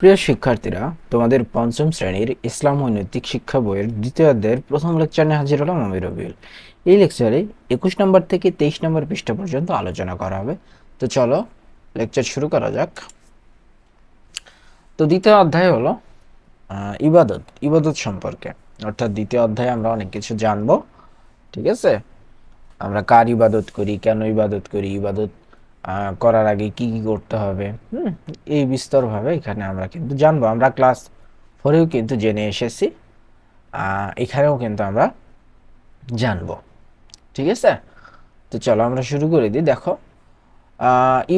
প্রিয় শিক্ষার্থীরা, তোমাদের পঞ্চম শ্রেণীর ইসলাম ও নৈতিক শিক্ষা বইয়ের দ্বিতীয় অধ্যায়ের প্রথম লেকচার নিয়ে হাজির হলাম আমি রবিউল। এই লেকচারে 21 নম্বর থেকে 23 নম্বর পৃষ্ঠা পর্যন্ত আলোচনা করা হবে। তো চলো লেকচার শুরু করা যাক। তো দ্বিতীয় অধ্যায় হলো ইবাদত ইবাদত সম্পর্কে। অর্থাৎ দ্বিতীয় অধ্যায়ে আমরা অনেক কিছু জানবো। ঠিক আছে, আমরা কার ইবাদত করি, কেন ইবাদত করি, ইবাদত করার আগে কি কি করতে হবে, এই বিস্তরভাবে এখানে আমরা কিন্তু জানবো। আমরা ক্লাস 4-এও কিন্তু জেনে এসেছি, এখানেও কিন্তু আমরা জানবো। ঠিক আছে, তো চলো আমরা শুরু করে দিই। দেখো,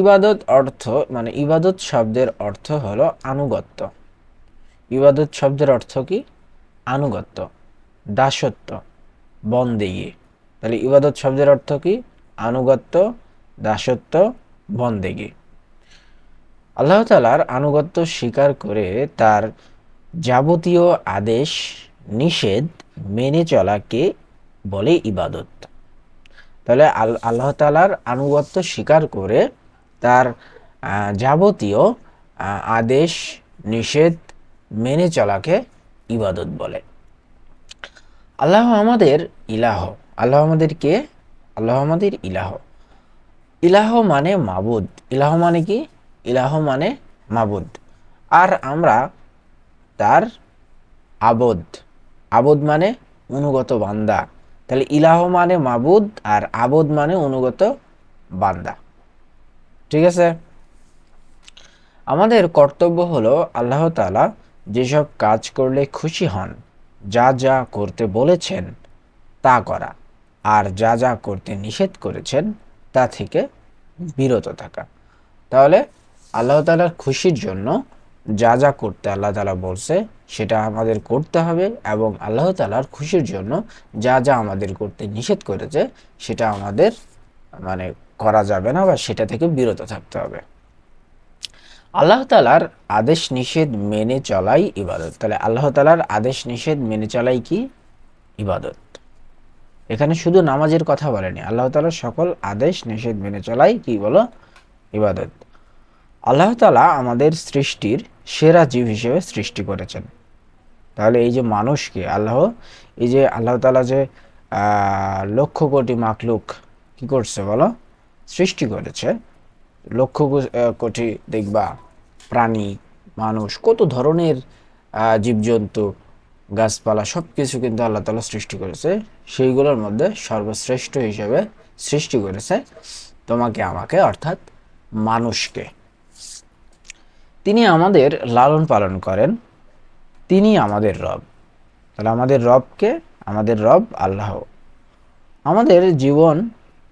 ইবাদত অর্থ মানে ইবাদত শব্দের অর্থ হলো আনুগত্য। ইবাদত শব্দের অর্থ কি? আনুগত্য, দাসত্ব, বন্দেগী। তাহলে ইবাদত শব্দের অর্থ কি? আনুগত্য, দাসত্ব, বন্দেগী। আল্লাহ তাআলার আনুগত্য স্বীকার করে তার যাবতীয় আদেশ নিষেধ মেনে চলাকে বলে ইবাদত। তাহলে আল্লাহ তাআলার আনুগত্য স্বীকার করে তার যাবতীয় আদেশ নিষেধ মেনে চলাকে ইবাদত বলে। আল্লাহ আমাদের ইলাহ। আল্লাহ আমাদের কে? আল্লাহ আমাদের ইলাহ। ইলাহ মানে মাবুদ। ইলাহ মানে কি? ইলাহ মানে মাবুদ। আর আমরা তার আবদ। আবদ মানে অনুগত বান্দা। তাহলে ইলাহ মানে মাবুদ আর আবদ মানে অনুগত বান্দা। ঠিক আছে, আমাদের কর্তব্য হলো আল্লাহ তাআলা যেসব কাজ করলে খুশি হন, যা যা করতে বলেছেন তা করা, আর যা যা করতে নিষেধ করেছেন তা থেকে বিরত থাকা। তাহলে আল্লাহ তাআলার খুশির জন্য যা যা করতে আল্লাহ তাআলা বলছে সেটা আমাদের করতে হবে, এবং আল্লাহ তাআলার খুশির জন্য যা যা আমাদের করতে নিষেধ করেছে সেটা আমাদের মানে করা যাবে না, বা সেটা থেকে বিরত থাকতে হবে। আল্লাহ তাআলার আদেশ নিষেধ মেনে চলাই ইবাদত। তাহলে আল্লাহ তাআলার আদেশ নিষেধ মেনে চলাই কি? ইবাদত। এখানে শুধু নামাজের কথা বলেনি, আল্লাহ তাআলার সকল আদেশ নিষেধ মেনে চলাই কি বলো? ইবাদত। আল্লাহ তাআলা আমাদের সৃষ্টির সেরা জীব হিসেবে সৃষ্টি করেছেন। তাহলে এই যে মানুষকে এই যে আল্লাহ তাআলা যে লক্ষ কোটি মাখলুক কি করছে বলো? সৃষ্টি করেছে। লক্ষ কোটি দেখবা প্রাণী, মানুষ, কত ধরনের জীবজন্তু, গাছপালা সব কিছু কিন্তু আল্লাহ তাআলা সৃষ্টি করেছে। সেইগুলোর মধ্যে সর্বশ্রেষ্ঠ হিসেবে সৃষ্টি করেছে তোমাকে আমাকে, অর্থাৎ মানুষকে। তিনি আমাদের লালন পালন করেন, তিনি আমাদের রব। তাহলে আমাদের রবকে? আমাদের রব আল্লাহ। আমাদের জীবন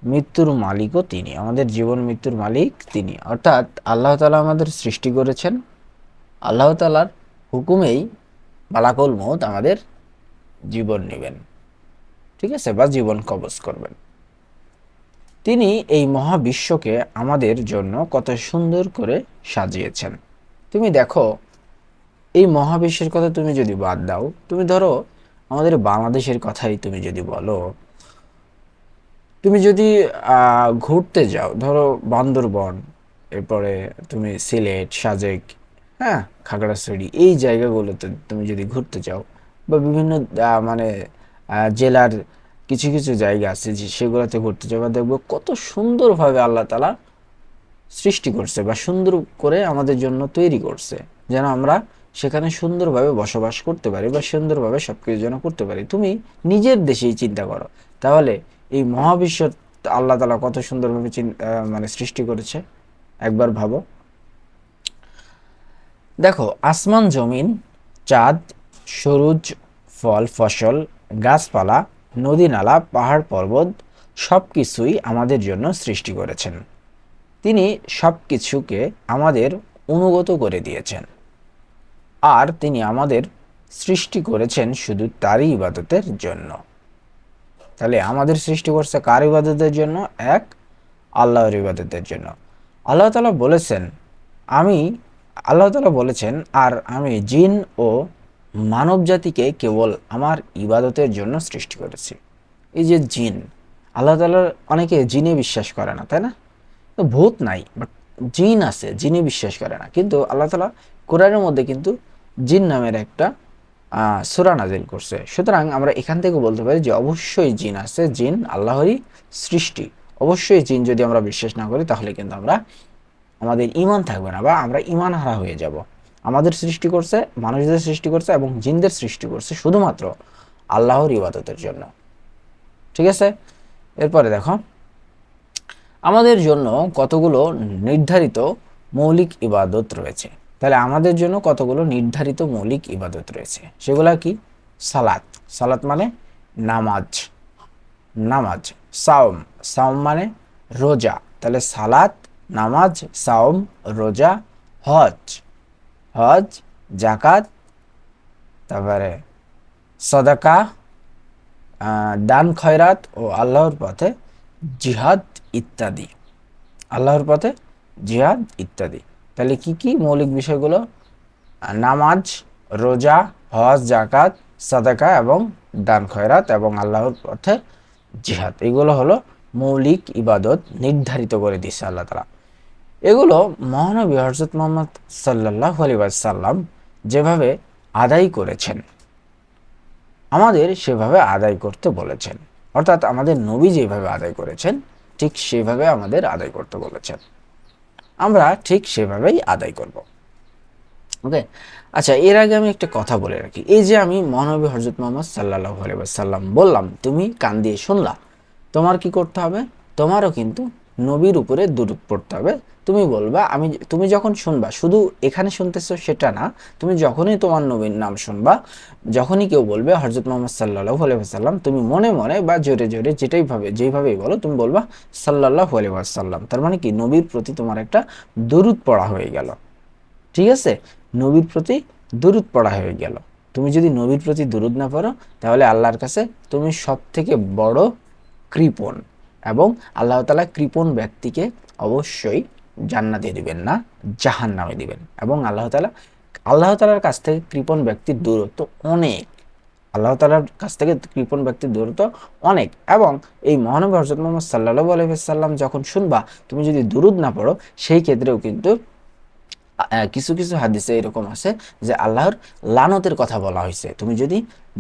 মৃত্যুর মালিকও তিনি। আমাদের জীবন মৃত্যুর মালিক তিনি, অর্থাৎ আল্লাহ তাআলা আমাদের সৃষ্টি করেছেন। আল্লাহ তাআলার হুকুমেই মালাকুল মউত আমাদের জীবন নেবেন, ঠিক আছে, বা জীবন কবজ করবেন। তিনি এই মহাবিশ্বকে আমাদের জন্য কত সুন্দর করে সাজিয়েছেন। তুমি দেখো, এই মহাবিশ্বের কথা তুমি যদি বাদ দাও, তুমি ধরো আমাদের বাংলাদেশের কথাই তুমি যদি বলো, তুমি যদি ঘুরতে যাও, ধরো বান্দরবন, এরপরে তুমি সিলেট, সাজেক, হ্যাঁ, খাগড়াছড়ি, এই জায়গাগুলোতে তুমি যদি ঘুরতে যাও, বা বিভিন্ন মানে জেলার কিছু কিছু জায়গা আছে যে সেগুলোতে ঘুরতে যাও, বা দেখবো কত সুন্দরভাবে আল্লাহ তাআলা সৃষ্টি করছে বা সুন্দর করে আমাদের জন্য তৈরি করছে, যেন আমরা সেখানে সুন্দরভাবে বসবাস করতে পারি বা সুন্দরভাবে সবকিছু যেন করতে পারি। তুমি নিজের দেশেই চিন্তা করো, তাহলে এই মহাবিশ্ব আল্লাহ তাআলা কত সুন্দরভাবে মানে সৃষ্টি করেছে, একবার ভাবো। দেখো, আসমান জমিন, চাঁদ, সূরজ, ফল ফসল, গাছপালা, নদী নালা, পাহাড় পর্বত সব কিছুই আমাদের জন্য সৃষ্টি করেছেন। তিনি সব কিছুকে আমাদের অনুগত করে দিয়েছেন, আর তিনি আমাদের সৃষ্টি করেছেন শুধু তারই ইবাদতের জন্য। তাহলে আমাদের সৃষ্টি করছে কার ইবাদতের জন্য? এক, আল্লাহর ইবাদতের জন্য। আল্লাহ তাআলা বলেছেন, আমি আল্লাহ তাআলা বলেছেন, আর আমি জিন ও মানব জাতিকে কেবল আমার ইবাদতের জন্য সৃষ্টি করেছি। এই যে জিন, আল্লাহ তাআলার অনেকে জিনে বিশ্বাস করে না, তাই না? তো ভূত নাই, বাট জিন আছে, জিনে বিশ্বাস করে না, কিন্তু আল্লাহ তাআলা কোরআনের মধ্যে কিন্তু জিন নামের একটা সূরা নাজিল করছে। সুতরাং আমরা এখান থেকে বলতে পারি যে অবশ্যই জিন আছে, জিন আল্লাহরই সৃষ্টি। অবশ্যই জিন যদি আমরা বিশ্বাস না করি তাহলে কিন্তু আমাদের ঈমান থাকবে না, বা আমরা ঈমান হারা হয়ে যাব। আমাদের সৃষ্টি করছে, মানুষদের সৃষ্টি করছে এবং জিনদের সৃষ্টি করছে শুধুমাত্র আল্লাহর ইবাদতের জন্য। ঠিক আছে, এরপরে দেখো আমাদের জন্য কতগুলো নির্ধারিত মৌলিক ইবাদত রয়েছে। তাহলে আমাদের জন্য কতগুলো নির্ধারিত মৌলিক ইবাদত রয়েছে, সেগুলা কি? সালাত, সালাত মানে নামাজ, নামাজ। সাওম, সাওম মানে রোজা। তাহলে সালাত, নামাজ, সাওম, রোজা, হজ, হজ, জাকাত, তারপরে সদাকা, দান খয়রাত ও আল্লাহর পথে জিহাদ ইত্যাদি। আল্লাহর পথে জিহাদ ইত্যাদি। তাহলে কি কি মৌলিক বিষয়গুলো? নামাজ, রোজা, হজ, জাকাত, সাদাকা এবং দান খয়রাত এবং আল্লাহর পথে জিহাদ, এগুলো হলো মৌলিক ইবাদত নির্ধারিত করে দিয়েছে আল্লাহ তাআলা। এগুলো মহানবী হযরত মুহাম্মদ সাল্লাল্লাহু আলাইহি ওয়াসাল্লাম যেভাবে আদায় করেছেন আমাদের সেভাবে আদায় করতে বলেছেন। অর্থাৎ আমাদের নবী যেভাবে আদায় করেছেন ঠিক সেভাবে আমাদের আদায় করতে বলেছেন, আমরা ঠিক সেভাবেই আদায় করব। ওকে, আচ্ছা, এর আগে আমি একটা কথা বলে রাখি। এই যে আমি মহানবী হযরত মুহাম্মদ সাল্লাল্লাহু আলাইহি ওয়াসাল্লাম বললাম, তুমি কান দিয়ে শুনলা, তোমার কি করতে হবে? তোমারও কিন্তু নবীর উপরে দুরূদ পড়তে হবে। তুমি বলবা, তুমি যখন শুনবা, শুধু এখানে শুনতেছো সেটা না, তুমি যখনই তোমার নবীর নাম শুনবা, যখনই কেউ বলবে হযরত মুহাম্মদ সাল্লাল্লাহু আলাইহি ওয়াসাল্লাম, তুমি মনে মনে বা জোরে জোরে যেভাবেই বলো, তুমি বলবা সাল্লাল্লাহু আলাইহি ওয়াসাল্লাম। তার মানে কি? নবীর প্রতি তোমার একটা দুরূদ পড়া হয়ে গেল। ঠিক আছে, নবীর প্রতি দুরূদ পড়া হয়ে গেল। তুমি যদি নবীর প্রতি দুরূদ না পড়ো তাহলে আল্লাহর কাছে তুমি সব থেকে বড় কৃপণ, এবং আল্লাহ তাআলা কৃপণ ব্যক্তিকে অবশ্যই জান্নাতে দিবেন না, জাহান্নামে দিবেন। এবং আল্লাহ তাআলার কাছ থেকে কৃপণ ব্যক্তির দূরত্ব অনেক, আল্লাহ তাআলার কাছ থেকে কৃপণ ব্যক্তির দূরত্ব অনেক। এবং এই মহানবী হযরত মুহাম্মদ সাল্লাল্লাহু আলাইহি ওয়াসাল্লাম যখন শুনবা, তুমি যদি দুরূদ না পড়ো, সেই ক্ষেত্রেও কিন্তু কিছু কিছু হাদিসে এরকম আছে যে আল্লাহর লানতের কথা বলা হয়েছে। তুমি যদি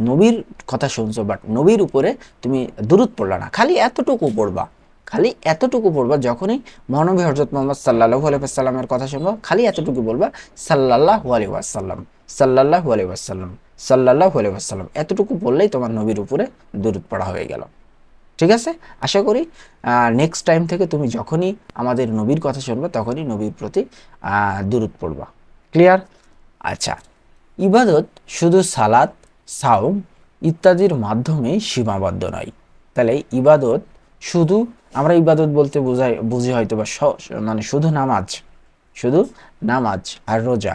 নবীর কথা শুনছো বাট নবীর উপরে তুমি দুরূদ পড়লা না, খালি এতটুকু পড়বা, খালি এতটুকু পড়বা, যখনই মহানবী হযরত মুহাম্মদ সাল্লাল্লাহু আলাইহি ওয়াসাল্লামের কথা শুনবা, খালি এতটুকু বলবা সাল্লাল্লাহু আলাইহি ওয়াসাল্লাম, সাল্লাল্লাহু আলাইহি ওয়াসাল্লাম, সাল্লাল্লাহু আলাইহি ওয়াসাল্লাম। এতটুকু বললেই তোমার নবীর উপরে দুরূদ পড়া হয়ে গেল। ঠিক আছে, আশা করি নেক্সট টাইম থেকে তুমি যখনই আমাদের নবীর কথা শুনবে তখনই নবীর প্রতি দুরূদ পড়বা। ক্লিয়ার? আচ্ছা, ইবাদত শুধু সালাত, সাওম ইত্যাদির মাধ্যমে সীমাবদ্ধ নয়। তাহলে ইবাদত শুধু, আমরা ইবাদত বলতে বুঝি হয়তো বা মানে শুধু নামাজ আর রোজা,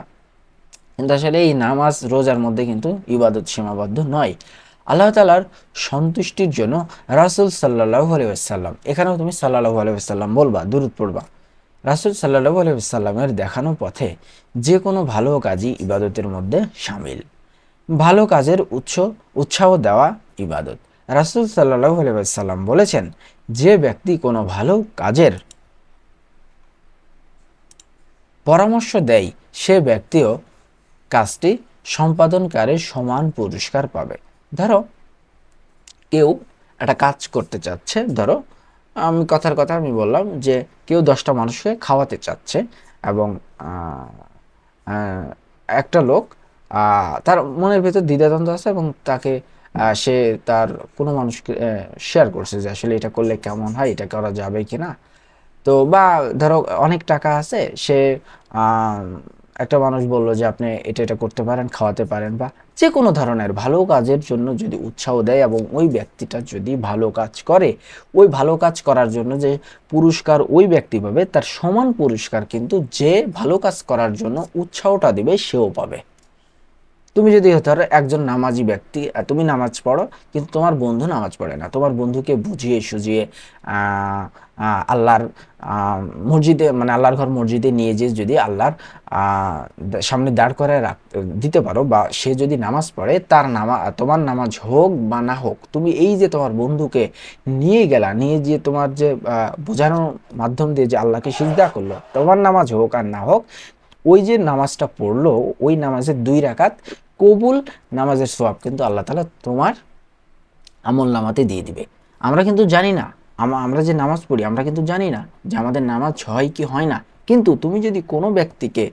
কিন্তু আসলে এই নামাজ রোজার মধ্যে কিন্তু ইবাদত সীমাবদ্ধ নয়। আল্লাহ তাআলার সন্তুষ্টির জন্য রাসূল সাল্লাল্লাহু আলাইহি ওয়াসাল্লাম, এখানেও তুমি সাল্লাল্লাহু আলাইহি ওয়াসাল্লাম বলবা, দুরূদ পড়বা। রাসূল সাল্লাল্লাহু আলাইহি ওয়াসাল্লামের দেখানো পথে যে কোনো ভালো কাজই ইবাদতের মধ্যে শামিল। ভালো কাজের উৎসাহ দেওয়া ইবাদত। রাসূল সাল্লাল্লাহু আলাইহি ওয়াসাল্লাম বলেছেন, যে ব্যক্তি কোনো ভালো কাজের পরামর্শ দেয় সে ব্যক্তিও কাজটি সম্পাদনকারীর সমান পুরস্কার পাবে। ধরো কেউ একটা কাজ করতে চাচ্ছে, ধরো আমি কথার কথা আমি বললাম যে কেউ 10টা মানুষকে খাওয়াতে চাচ্ছে, এবং একটা লোক তার মনের ভেতর দ্বিধাদ্বন্দ্ব আছে, এবং তাকে সে তার কোনো মানুষকে শেয়ার করছে যে আসলে এটা করলে কেমন হয়, এটা করা যাবে কিনা। তো বা ধরো অনেক টাকা আছে, সে একটা মানুষ বলল যে আপনি এটা এটা করতে পারেন, খাওয়াতে পারেন, বা যে কোনো ধরনের ভালো কাজের জন্য যদি উৎসাহ দেয় এবং ওই ব্যক্তিটা যদি ভালো কাজ করে, ওই ভালো কাজ করার জন্য যে পুরস্কার ওই ব্যক্তি পাবে তার সমান পুরস্কার কিন্তু যে ভালো কাজ করার জন্য উৎসাহটা দিবে সেও পাবে। তুমি যদি ধরো একজন নামাজি ব্যক্তি, তুমি নামাজ পড়ো কিন্তু তোমার বন্ধু নামাজ পড়ে না, তোমার বন্ধুকে বুঝিয়ে সুঝিয়ে আল্লাহর মসজিদে, মানে আল্লাহর ঘর মসজিদে নিয়ে যেয়ে যদি আল্লাহর সামনে দাঁড় করে দিতে পারো, বা সে যদি নামাজ পড়ে, তোমার নামাজ হোক বা না হোক, তুমি এই যে তোমার বন্ধুকে নিয়ে গেলা, নিয়ে গিয়ে তোমার যে বোঝানোর মাধ্যম দিয়ে যে আল্লাহকে সিজদা করলো, তোমার নামাজ হোক আর না হোক, ওই যে নামাজটা পড়লো, ওই নামাজের 2 রাকাত কবুল নামাজের সওয়াব কিন্তু আল্লাহ তাআলা তোমার আমল নামাতে দিয়ে দিবে। আমরা কিন্তু জানি না, আমরা যে নামাজ পড়ি আমরা কিন্তু জানি না যে আমাদের নামাজ হয় কি হয় না। কিন্তু তুমি যদি কোনো ব্যক্তিকে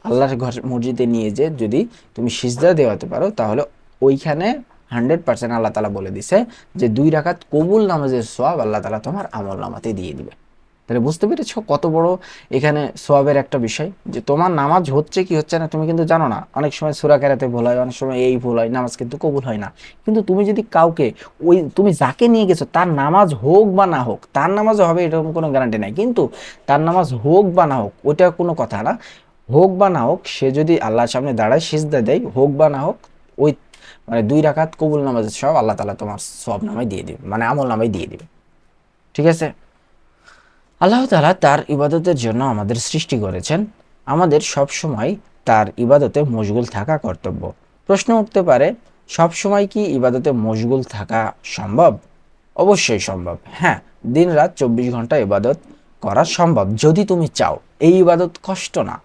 আল্লাহর ঘর মসজিদে নিয়ে যে যদি তুমি সিজদা দেওয়াতে পারো, তাহলে ওইখানে 100% আল্লাহ তাআলা বলে দিছে যে 2 রাকাত কবুল নামাজের সওয়াব আল্লাহ তাআলা তোমার আমল নামাতে দিয়ে দিবে। তাহলে বুঝতে পেরেছো কত বড় এখানে সওয়াবের একটা বিষয়, যে তোমার নামাজ হচ্ছে কি হচ্ছে না তুমি কিন্তু জানো না। অনেক সময় সূরা কেরাতে ভুল হয়, অনেক সময় এই ভুল হয়, নামাজ কিন্তু কবুল হয় না। কিন্তু তুমি যদি কাউকে, ওই তুমি যাকে নিয়ে গেছো তার নামাজ হোক বা না হোক, তার নামাজও হবে এরকম কোনো গ্যারান্টি নাই, কিন্তু তার নামাজ হোক বা না হোক ওইটা কোনো কথা না। হোক বা না হোক, সে যদি আল্লাহর সামনে দাঁড়ায় সিজদা দেয়, হোক বা না হোক, ওই মানে 2 রাকাত কবুল নামাজের সব আল্লাহ তাআলা তোমার সওয়াব নামায় দিয়ে দিবে, মানে আমল নামায় দিয়ে দিবে। ঠিক আছে? আল্লাহ তাআলা তার ইবাদতের জন্য আমাদের সৃষ্টি করেছেন, আমাদের সব সময় তার ইবাদতে মশগুল থাকা কর্তব্য। প্রশ্ন উঠতে পারে, সব সময় কি ইবাদতে মশগুল থাকা সম্ভব? অবশ্যই সম্ভব। হ্যাঁ, দিন রাত 24 ঘন্টা ইবাদত করা সম্ভব যদি তুমি চাও। এই ইবাদত কষ্ট না।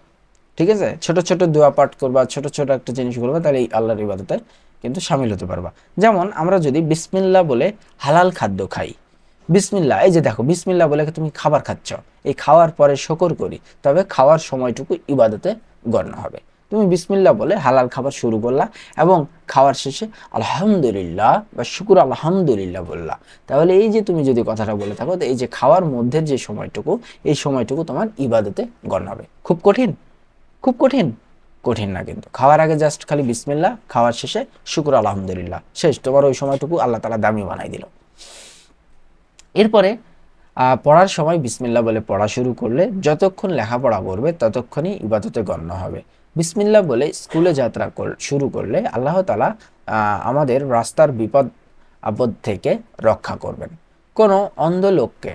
ঠিক আছে? ছোট ছোট দোয়া পাঠ করবা, ছোট ছোট একটা জিনিস করবা, তাহলে এই আল্লাহর ইবাদতে কিন্তু শামিল হতে পারবা। যেমন আমরা যদি বিসমিল্লাহ বলে হালাল খাদ্য খাই, বিসমিল্লাহ, এই যে দেখো বিসমিল্লাহ বলে তুমি খাবার খাচ্ছ, এই খাওয়ার পরে শকর করি, তবে খাওয়ার সময়টুকু ইবাদতে গণ্য হবে। তুমি বিসমিল্লাহ বলে হালাল খাবার শুরু করলা এবং খাওয়ার শেষে আলহামদুলিল্লাহ বা শুকুর আলহামদুলিল্লাহ বললা, তাহলে এই যে তুমি যদি কথাটা বলে থাকো, তো এই যে খাওয়ার মধ্যের যে সময়টুকু, এই সময়টুকু তোমার ইবাদতে গণ্য হবে। খুব কঠিন? খুব কঠিন? কঠিন না কিন্তু। খাওয়ার আগে জাস্ট খালি বিসমিল্লাহ, খাওয়ার শেষে শুকুর আলহামদুলিল্লাহ, শেষ। তোমার ওই সময়টুকু আল্লাহ তাআলা দামি বানাই দিল। এরপরে পড়ার সময় বিসমিল্লাহ বলে পড়া শুরু করলে যতক্ষণ লেখাপড়া করবে ততক্ষণই ইবাদতে গণ্য হবে। বিসমিল্লাহ বলে স্কুলে যাত্রা শুরু করলে আল্লাহ তাআলা আমাদের রাস্তার বিপদ আপদ থেকে রক্ষা করবেন। কোনো অন্ধ লোককে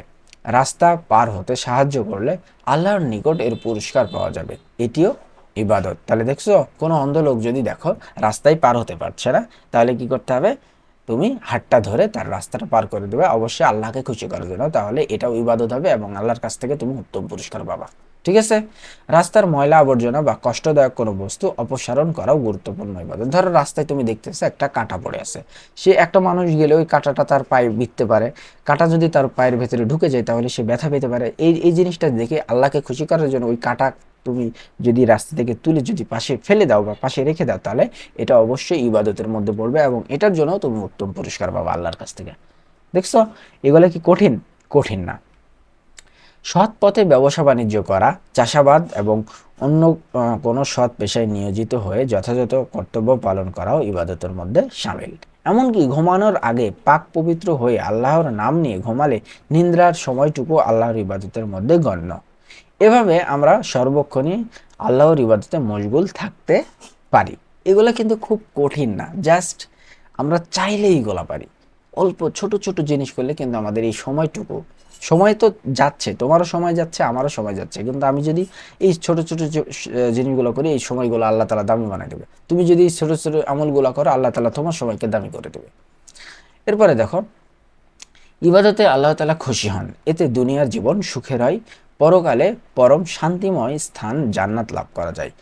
রাস্তা পার হতে সাহায্য করলে আল্লাহর নিকট এর পুরস্কার পাওয়া যাবে, এটিও ইবাদত। তাহলে দেখছো, কোনো অন্ধ লোক যদি দেখো রাস্তায় পার হতে পারছে না, তাহলে কি করতে হবে? তুমি হাতটা ধরে তার রাস্তাটা পার করে দেবে, অবশ্যই আল্লাহকে খুশি করার জন্য, তাহলে এটাও ইবাদত হবে এবং আল্লাহর কাছ থেকে তুমি উত্তম পুরস্কার পাবা। ঠিক আছে? রাস্তার ময়লা আবর্জনা বা কষ্টদায়ক কোনো বস্তু অপসারণ করাও গুরুত্বপূর্ণ ইবাদত। ধরো রাস্তায় তুমি দেখতেছো একটা কাঁটা পড়ে আছে, সে একটা মানুষ গেলে ওই কাঁটাটা তার পায়ে বিঁধতে পারে, কাঁটা যদি তার পায়ের ভেতরে ঢুকে যায় তাহলে সে ব্যথা পেতে পারে। এই জিনিসটা দেখে আল্লাহকে খুশি করার জন্য ওই কাঁটা তুমি যদি রাস্তা থেকে তুলে যদি পাশে ফেলে দাও বা পাশে রেখে দাও, তাহলে এটা অবশ্যই ইবাদতের মধ্যে পড়বে এবং এটার জন্য তুমি উত্তম পুরস্কার পাবা আল্লাহর কাছ থেকে। দেখছো, এগুলো কি কঠিন? কঠিন না। সৎ পথে ব্যবসা বাণিজ্য করা, চাষাবাদ এবং অন্য কোনো সৎ পেশায় নিয়োজিত হয়ে যথাযথ কর্তব্য পালন করাও ইবাদতের মধ্যে শামিল। এমনকি ঘুমানোর আগে পাক পবিত্র হয়ে আল্লাহর নাম নিয়ে ঘুমালে নিদ্রার সময়টুকু আল্লাহর ইবাদতের মধ্যে গণ্য। এভাবে আমরা সর্বক্ষণই আল্লাহর ইবাদতে মশগুল থাকতে পারি। এগুলো কিন্তু খুব কঠিন না, জাস্ট আমরা চাইলেই এগুলা পারি। অল্প ছোট ছোট জিনিস করলে কিন্তু আমাদের এই সময়টুকু, সময় তো যাচ্ছে, তোমারও সময় যাচ্ছে আমারও সময় যাচ্ছে, কিন্তু আমি যদি এই ছোট ছোট জিনিসগুলো করি, এই সময়গুলো আল্লাহ তাআলা দামি বানিয়ে দেবে। তুমি যদি এই ছোট ছোট আমলগুলো করো, আল্লাহ তাআলা তোমার সময়কে দামি করে দেবে। এরপরে দেখো, ইবাদতে আল্লাহ তাআলা খুশি হন, এতে দুনিয়ার জীবন সুখের হয়, পরকালে পরম শান্তিময় স্থান জান্নাত লাভ করা যায়।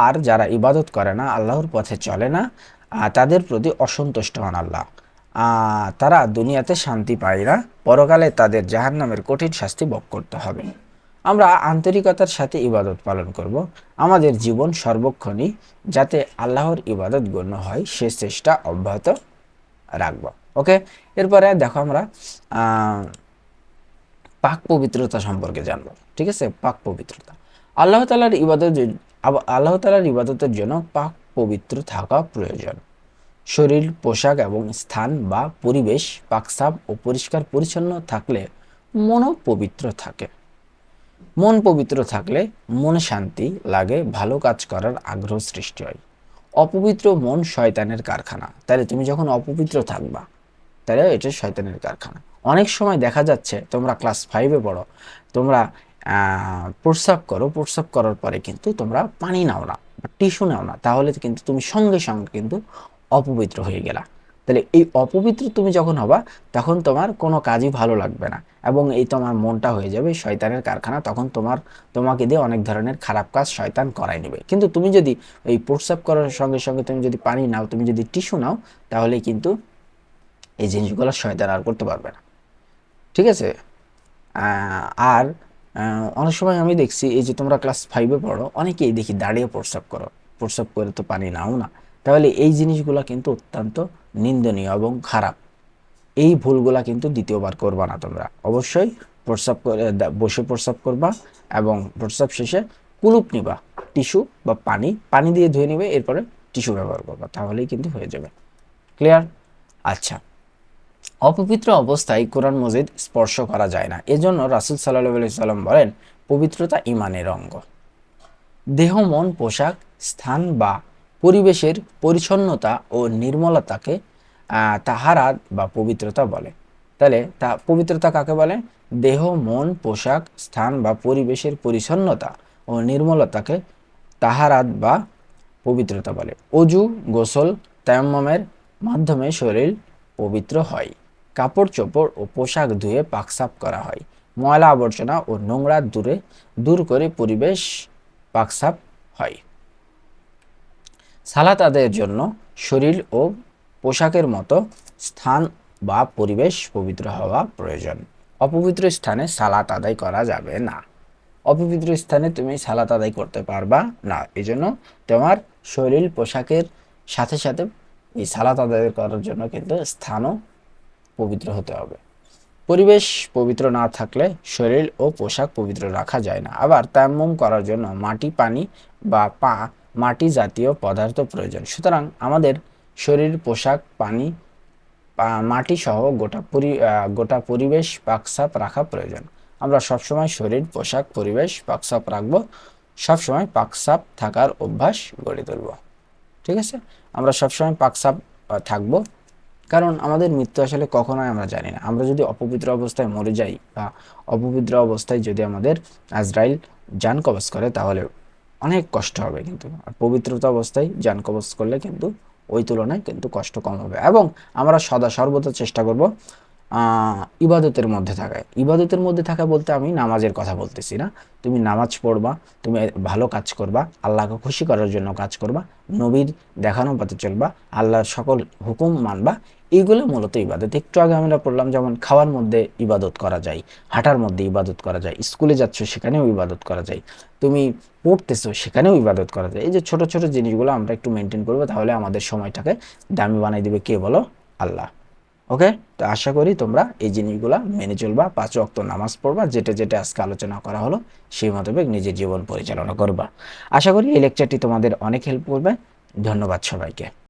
আর যারা ইবাদত করে না, আল্লাহর পথে চলে না, তাদের প্রতি অসন্তুষ্ট হন আল্লাহ। তারা দুনিয়াতে শান্তি পায় না, পরকালে তাদের জাহান্নামের কঠিন শাস্তি ভোগ করতে হবে। আমরা আন্তরিকতার সাথে ইবাদত পালন করব, আমাদের জীবন সর্বক্ষণই যাতে আল্লাহর ইবাদত গণ্য হয় সে চেষ্টা অব্যাহত রাখবো। ওকে, এরপরে দেখো আমরা পাক পবিত্রতা সম্পর্কে জানবো। ঠিক আছে? পাক পবিত্রতা, আল্লাহ তাআলার ইবাদত, আল্লাহ তাআলার ইবাদতের জন্য পাক পবিত্র থাকা প্রয়োজন। শরীর, পোশাক এবং স্থান বা পরিবেশ পাকসাফ ও পরিষ্কার পরিচ্ছন্ন থাকলে মনও পবিত্র থাকে। মন পবিত্র থাকলে মনে শান্তি লাগে, ভালো কাজ করার আগ্রহ সৃষ্টি হয়। অপবিত্র মন শয়তানের কারখানা, তাহলে তুমি যখন অপবিত্র থাকবা তাহলে এটা শয়তানের কারখানা। অনেক সময় দেখা যাচ্ছে তোমরা ক্লাস 5-এ পড়ো, তোমরা প্রস্রাব করো, প্রস্রাব করার পরে কিন্তু তোমরা পানি নাও না বা টিস্যু নাও না, তাহলে কিন্তু তুমি সঙ্গে সঙ্গে কিন্তু অপবিত্র হয়ে গেলা। তাহলে এই অপবিত্র তুমি যখন হবা তখন তোমার কোনো কাজই ভালো লাগবে না, এবং এই তোমার মনটা হয়ে যাবে শয়তানের কারখানা। তখন তোমাকে দিয়ে অনেক ধরনের খারাপ কাজ শয়তান করাই নেবে। কিন্তু তুমি যদি এই প্রস্রাব করার সঙ্গে সঙ্গে তুমি যদি পানি নাও, তুমি যদি টিস্যু নাও, তাহলে কিন্তু এই জিনিসগুলো শয়তান আর করতে পারবে না। ঠিক আছে? আর অনেক সময় আমি দেখছি, এই যে তোমরা ক্লাস 5-এ পড়ো, অনেকেই দেখি দাঁড়িয়ে প্রস্রাব করো, প্রস্রাব করে তো পানি নাও না। তাহলে এই জিনিসগুলো কিন্তু অত্যন্ত নিন্দনীয় এবং খারাপ। এই ভুলগুলা কিন্তু দ্বিতীয়বার করবা না তোমরা। অবশ্যই প্রস্রাব করে বসে প্রস্রাব করবা, এবং প্রস্রাব শেষে কুলুপ নিবা, টিস্যু বা পানি দিয়ে ধুয়ে নিবে, এরপরে টিস্যু ব্যবহার করবা, তাহলেই কিন্তু হয়ে যাবে। ক্লিয়ার? আচ্ছা, অপবিত্র অবস্থায় কোরআন মজিদ স্পর্শ করা যায় না। এজন্য রাসূল সাল্লাল্লাহু আলাইহি সাল্লাম বলেন, পবিত্রতা ঈমানের অঙ্গ। দেহ, মন, পোশাক, স্থান বা পরিবেশের পরিচ্ছন্নতা ও নির্মলতাকে তাহারাত বা পবিত্রতা বলে। তাহলে পবিত্রতা কাকে বলে? দেহ, মন, পোশাক, স্থান বা পরিবেশের পরিচ্ছন্নতা ও নির্মলতাকে তাহারাত বা পবিত্রতা বলে। অজু, গোসল, তায়াম্মুমের মাধ্যমে শরীর পবিত্র হয়। কাপড় চোপড় ও পোশাক ধুয়ে পাকসাফ করা হয়। ময়লা আবর্জনা ও নোংরা দূর করে পরিবেশ পাকসাফ হয়। সালাত আদায়ের জন্য শরীর ও পোশাকের মতো স্থান বা পরিবেশ পবিত্র হওয়া প্রয়োজন। অপবিত্র স্থানে সালাত আদায় করা যাবে না। অপবিত্র স্থানে তুমি সালাত আদায় করতে পারবা না। এই জন্য তোমার শরীর পোশাকের সাথে সাথে এই সালাত আদায় করার জন্য কিন্তু স্থানও পবিত্র হতে হবে। পরিবেশ পবিত্র না থাকলে শরীর ও পোশাক পবিত্র রাখা যায় না। আবার তায়াম্মুম করার জন্য মাটি, পানি বা মাটি জাতীয় পদার্থ প্রয়োজন। সুতরাং আমাদের শরীর, পোশাক, পানি, মাটি সহ গোটা পরিবেশ পাকসাপ রাখা প্রয়োজন। আমরা সবসময় শরীর, পোশাক, পরিবেশ পাকসাপ রাখবো। সবসময় পাকসাপ থাকার অভ্যাস গড়ে তুলব। ঠিক আছে? আমরা সবসময় পাকসাপ থাকবো, কারণ আমাদের মৃত্যু আসলে কখন হয় আমরা জানি না। আমরা যদি অপবিত্র অবস্থায় মরে যাই, বা অপবিত্র অবস্থায় যদি আমাদের আজরাইল জান কবজ করে, তাহলে অনেক কষ্ট হবে। কিন্তু আর পবিত্রতা অবস্থায় জান কবজ করলে কিন্তু ওই তুলনায় কিন্তু কষ্ট কম হবে। এবং আমরা সর্বদা চেষ্টা করব ইবাদতের মধ্যে থাকায়। ইবাদতের মধ্যে থাকা বলতে আমি নামাজের কথা বলতেছি না। তুমি নামাজ পড়বা, তুমি ভালো কাজ করবা, আল্লাহকে খুশি করার জন্য কাজ করবা, নবীর দেখানো পথে চলবা, আল্লাহর সকল হুকুম মানবা। এইগুলো মূলত ইবাদত। একটু আগে আমরা পড়লাম, যেমন খাওয়ার মধ্যে ইবাদত করা যায়, হাঁটার মধ্যে ইবাদত করা যায়, স্কুলে যাচ্ছ সেখানেও ইবাদত করা যায়, তুমি পড়তেছো সেখানেও ইবাদত করা যায়। এই যে ছোট ছোট জিনিসগুলো আমরা একটু মেনটেন করবো, তাহলে আমাদের সময়টাকে দামি বানাই দিবে কে বলো? আল্লাহ। ওকে, তো আশা করি তোমরা এই জিনিসগুলা মেনে চলবা, 5 ওয়াক্ত নামাজ পড়বা, যেটা যেটা আজকে আলোচনা করা হলো সেই মোতাবেক নিজের জীবন পরিচালনা করবা। আশা করি এই লেকচারটি তোমাদের অনেক হেল্প করবে। ধন্যবাদ সবাইকে।